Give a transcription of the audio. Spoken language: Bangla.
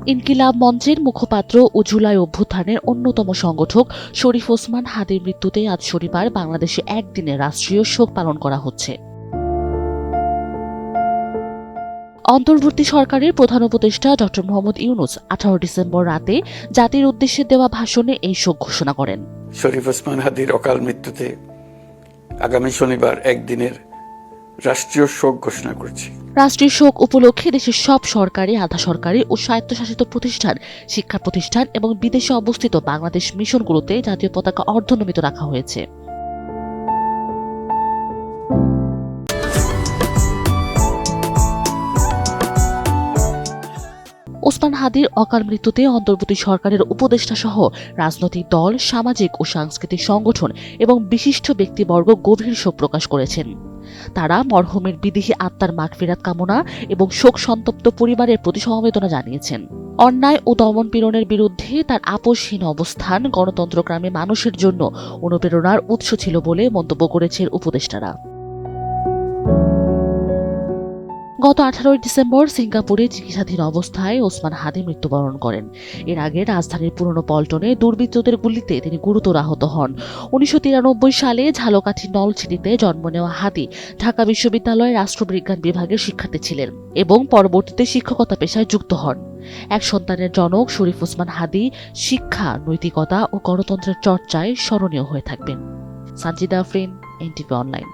ইনকিলাব মঞ্চের মুখপাত্র ও জুলাই অভ্যুত্থানের অন্যতম সংগঠক শরীফ ওসমান হাদীর মৃত্যুতে আজ শনিবার বাংলাদেশে একদিনের রাষ্ট্রীয় শোক পালন করা হচ্ছে। অন্তর্বর্তী সরকারের প্রধান উপদেষ্টা ড. মোহাম্মদ ইউনূস 18 ডিসেম্বর রাতে জাতির উদ্দেশ্যে দেওয়া ভাষণে এই শোক ঘোষণা করেন। শরীফ ওসমান হাদীর অকাল মৃত্যুতে আগামী শনিবার একদিনের রাষ্ট্রীয় শোক ঘোষণা করছি। রাষ্ট্রীয় শোক উপলক্ষে দেশের সব সরকারি, আধা সরকারি ও স্বায়ত্তশাসিত প্রতিষ্ঠান, শিক্ষা প্রতিষ্ঠান এবং বিদেশে অবস্থিত বাংলাদেশ মিশনগুলোতে জাতীয় পতাকা অর্ধনমিত রাখা হয়েছে। ওসমান হাদীর অকাল মৃত্যুতে অন্তর্বর্তী সরকারের উপদেষ্টা সহ রাজনৈতিক দল, সামাজিক ও সাংস্কৃতিক সংগঠন এবং বিশিষ্ট ব্যক্তিবর্গ গভীর শোক প্রকাশ করেছেন। তারা মরহুমের বিদেহী আত্মার মাগফিরাত কামনা এবং শোক সন্তপ্ত পরিবারের প্রতি সমবেদনা জানিয়েছেন। অন্যায় ও দমন-পীড়নের বিরুদ্ধে তার আপোষহীন অবস্থান গণতন্ত্রকামী মানুষের জন্য অনুপ্রেরণার উৎস ছিল বলে মন্তব্য করেছেন উপদেষ্টারা। গত 18 ডিসেম্বর সিঙ্গাপুরে চিকিৎসাধীন অবস্থায় ওসমান হাদী মৃত্যুবরণ করেন। এর আগে রাজধানীর পুরনো পল্টনে দুর্বৃত্তদের গুলিতে তিনি গুরুতর আহত হন। 1993 সালে ঝালকাঠি নলছিটিতে জন্ম নেওয়া হাদী ঢাকা বিশ্ববিদ্যালয়ের রাষ্ট্রবিজ্ঞান বিভাগের শিক্ষার্থী ছিলেন এবং পরবর্তীতে শিক্ষকতা পেশায় যুক্ত হন। এক সন্তানের জনক শরীফ ওসমান হাদী শিক্ষা, নৈতিকতা ও গণতন্ত্রের চর্চায় স্মরণীয় হয়ে থাকবেন। Sanjida Afrin, NTV online.